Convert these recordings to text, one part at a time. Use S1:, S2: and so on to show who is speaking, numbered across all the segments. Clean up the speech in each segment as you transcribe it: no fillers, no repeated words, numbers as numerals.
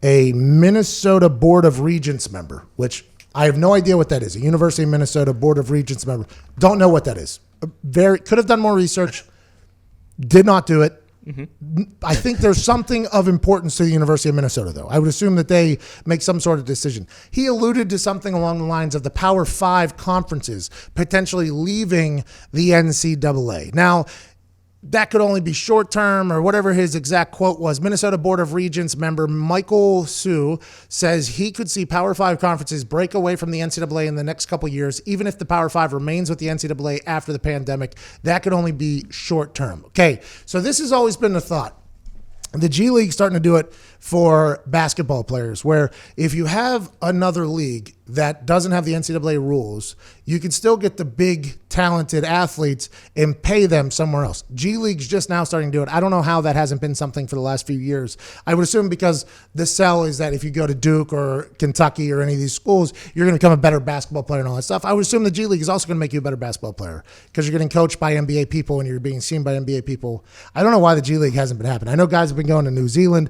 S1: a Minnesota Board of Regents member, which I have no idea what that is. A University of Minnesota Board of Regents member. Don't know what that is. Could have done more research. Did not do it. Mm-hmm. I think there's something of importance to the University of Minnesota, though. I would assume that they make some sort of decision. He alluded to something along the lines of the Power 5 conferences potentially leaving the NCAA. Now, that could only be short term or whatever his exact quote was. Minnesota Board of Regents member Michael Sue says he could see Power 5 conferences break away from the NCAA in the next couple of years, even if the Power 5 remains with the NCAA after the pandemic. That could only be short term. Okay, so this has always been the thought. The G League's starting to do it for basketball players, where if you have another league that doesn't have the NCAA rules, you can still get the big, talented athletes and pay them somewhere else. G League's just now starting to do it. I don't know how that hasn't been something for the last few years. I would assume because the sell is that if you go to Duke or Kentucky or any of these schools, you're going to become a better basketball player and all that stuff. I would assume the G League is also going to make you a better basketball player because you're getting coached by NBA people and you're being seen by NBA people. I don't know why the G League hasn't been happening. I know guys have been going to New Zealand.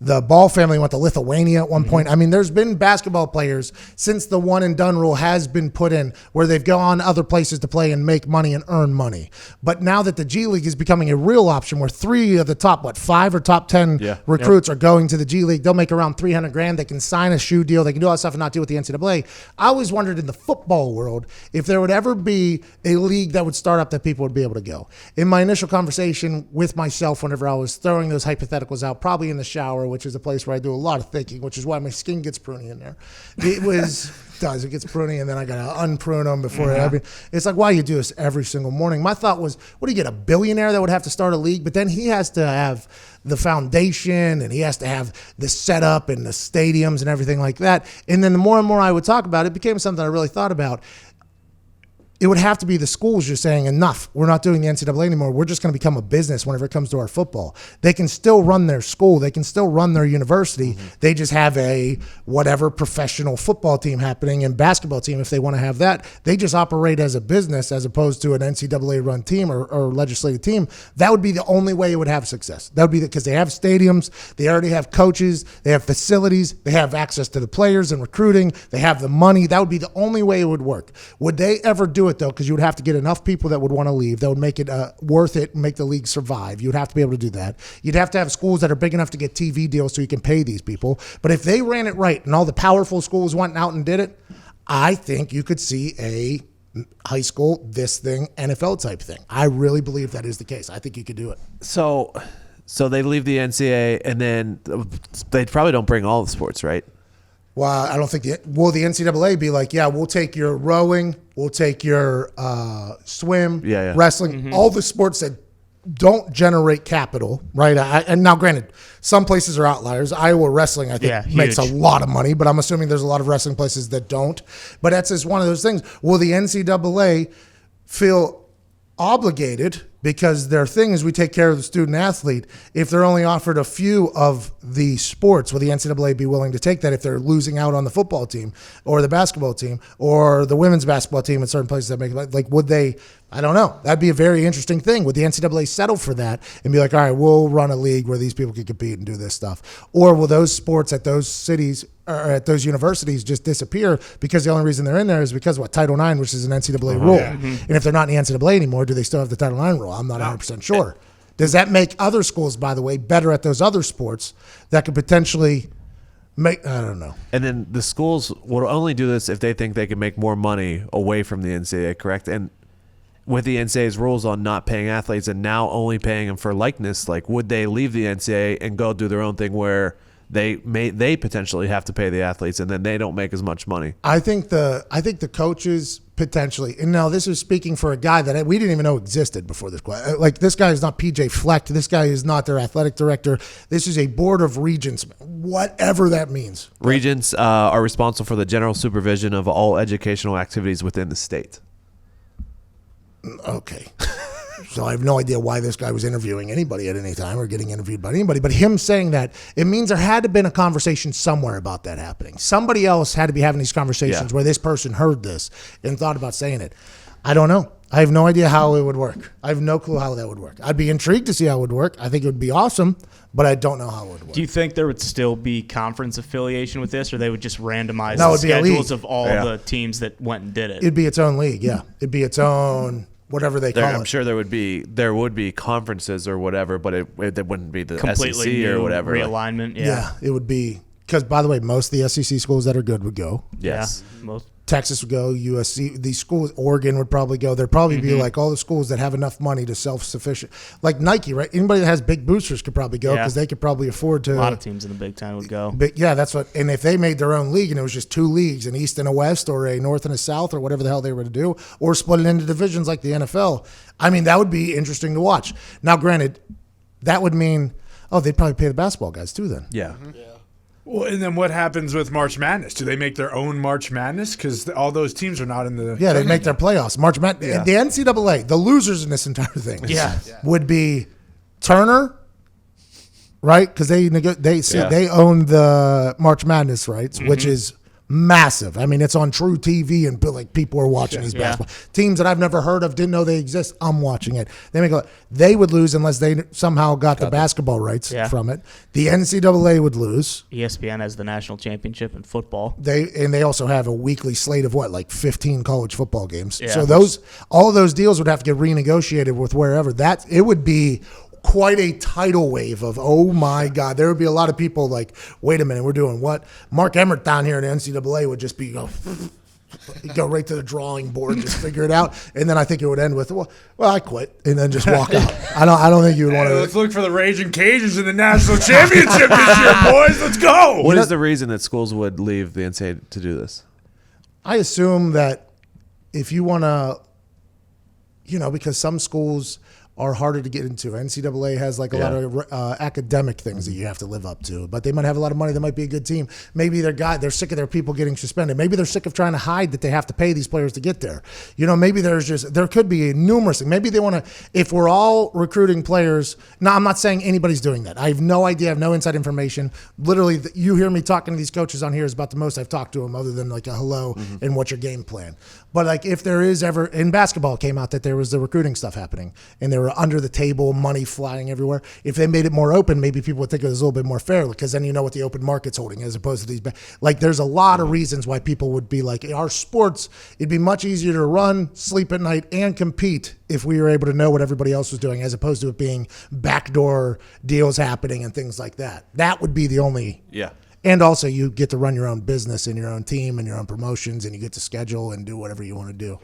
S1: The Ball family went to Lithuania at one point. I mean, there's been basketball players since the one and done rule has been put in where they've gone other places to play and make money and earn money. But now that the G League is becoming a real option where 3 of the top, 5 or top 10 recruits are going to the G League, they'll make around $300,000. They can sign a shoe deal. They can do all that stuff and not deal with the NCAA. I always wondered in the football world if there would ever be a league that would start up that people would be able to go. In my initial conversation with myself, whenever I was throwing those hypotheticals out, probably in the shower, which is a place where I do a lot of thinking, which is why my skin gets pruny in there. It gets pruny, and then I got to unprune them before it's like, why you do this every single morning? My thought was, what do you get, a billionaire that would have to start a league? But then he has to have the foundation, and he has to have the setup and the stadiums and everything like that. And then the more and more I would talk about it, it became something I really thought about. It would have to be the schools just saying, enough, we're not doing the NCAA anymore. We're just going to become a business whenever it comes to our football. They can still run their school. They can still run their university. Mm-hmm. They just have a whatever professional football team happening and basketball team if they want to have that. They just operate as a business as opposed to an NCAA-run team or legislative team. That would be the only way it would have success. That would be because they have stadiums. They already have coaches. They have facilities. They have access to the players and recruiting. They have the money. That would be the only way it would work. Would they ever do it, though? Because you would have to get enough people that would want to leave that would make it worth it and make the league survive. You would have to be able to do that. You'd have to have schools that are big enough to get TV deals so you can pay these people. But if they ran it right and all the powerful schools went out and did it, I think you could see a high school, this thing, NFL type thing. I really believe that is the case. I think you could do it.
S2: So they leave the NCAA and then they probably don't bring all the sports, right?
S1: Well, I don't think will the NCAA be like, yeah, we'll take your rowing, we'll take your swim, wrestling, all the sports that don't generate capital, right? And now, granted, some places are outliers. Iowa wrestling, I think, makes a lot of money, but I'm assuming there's a lot of wrestling places that don't. But that's just one of those things. Will the NCAA feel obligated, because their thing is we take care of the student athlete, if they're only offered a few of the sports? Will the NCAA be willing to take that if they're losing out on the football team or the basketball team or the women's basketball team in certain places that make, like, would they? I don't know. That'd be a very interesting thing. Would the NCAA settle for that and be like, all right, we'll run a league where these people can compete and do this stuff? Or will those sports at those cities or at those universities just disappear because the only reason they're in there is because of Title IX, which is an NCAA rule. And if they're not in the NCAA anymore, do they still have the Title IX rule? I'm not 100% sure. Does that make other schools, by the way, better at those other sports that could potentially make, I don't know.
S2: And then the schools will only do this if they think they can make more money away from the NCAA, correct? And with the NCAA's rules on not paying athletes and now only paying them for likeness, like, would they leave the NCAA and go do their own thing where they potentially have to pay the athletes and then they don't make as much money?
S1: I think the coaches potentially, and now this is speaking for a guy that we didn't even know existed before this. Like, this guy is not PJ Fleck. This guy is not their athletic director. This is a board of regents, whatever that means.
S2: Regents are responsible for the general supervision of all educational activities within the state.
S1: Okay. So I have no idea why this guy was interviewing anybody at any time or getting interviewed by anybody. But him saying that, it means there had to have been a conversation somewhere about that happening. Somebody else had to be having these conversations where this person heard this and thought about saying it. I don't know. I have no idea how it would work. I have no clue how that would work. I'd be intrigued to see how it would work. I think it would be awesome, but I don't know how it would work.
S3: Do you think there would still be conference affiliation with this, or they would just randomize
S1: No,
S3: the
S1: it'd be a league.
S3: schedules of all the teams that went and did it?
S1: It'd be its own league, yeah. It'd be its own whatever they call it.
S2: I'm sure there would be conferences or whatever, but it wouldn't be the
S3: Completely
S2: SEC or
S3: new
S2: whatever.
S3: realignment.
S1: Yeah, it would be. Because, by the way, most of the SEC schools that are good would go.
S2: Yes.
S3: Yeah, most.
S1: Texas would go, USC, these schools, Oregon would probably go. There'd probably be like all the schools that have enough money to self-sufficient. Like Nike, right? Anybody that has big boosters could probably go because they could probably afford to.
S3: A lot of teams in the Big Ten would go.
S1: But yeah, that's what. And if they made their own league and it was just two leagues, an East and a West, or a North and a South, or whatever the hell they were to do, or split it into divisions like the NFL, I mean, that would be interesting to watch. Now, granted, that would mean, they'd probably pay the basketball guys too then.
S2: Yeah.
S4: Well, and then what happens with March Madness? Do they make their own March Madness? Because all those teams are not in the.
S1: Yeah, they make their playoffs. March Madness.
S4: Yeah.
S1: The NCAA, the losers in this entire thing,
S3: Yeah.
S1: would be Turner, right? Because they own the March Madness rights, which is massive. I mean, it's on True TV, and like people are watching these basketball teams that I've never heard of, didn't know they exist. I'm watching it. They would lose unless they somehow got the basketball rights from it. The NCAA would lose.
S3: ESPN has the national championship in football.
S1: They also have a weekly slate of 15 college football games.
S3: Yeah.
S1: So all of those deals would have to get renegotiated with wherever. It would be quite a tidal wave of, oh my God, there would be a lot of people like, wait a minute, we're doing what? Mark Emmert down here in the NCAA would just be go right to the drawing board, just figure it out, and then I think it would end with, well, I quit, and then just walk out. I don't think you would want to.
S4: Let's look for the Raging Cajuns in the national championship this year, boys. Let's go.
S2: What is the reason that schools would leave the NCAA to do this?
S1: I assume that if you want to, because some schools are harder to get into. NCAA has like a lot of academic things that you have to live up to, but they might have a lot of money. They might be a good team. Maybe they're sick of their people getting suspended. Maybe they're sick of trying to hide that they have to pay these players to get there. Maybe there could be numerous things. Maybe they want to, if we're all recruiting players. Now, I'm not saying anybody's doing that. I have no idea. I have no inside information. Literally, you hear me talking to these coaches on here is about the most I've talked to them, other than like a hello and what's your game plan. But like if there is ever, in basketball, it came out that there was the recruiting stuff happening and they were under the table, money flying everywhere. If they made it more open, maybe people would think it was a little bit more fair, because then you know what the open market's holding as opposed to these. There's a lot of reasons why people would be like, our sports, it'd be much easier to run, sleep at night, and compete if we were able to know what everybody else was doing, as opposed to it being backdoor deals happening and things like that. That would be the only.
S2: Yeah.
S1: And also, you get to run your own business and your own team and your own promotions, and you get to schedule and do whatever you want to do.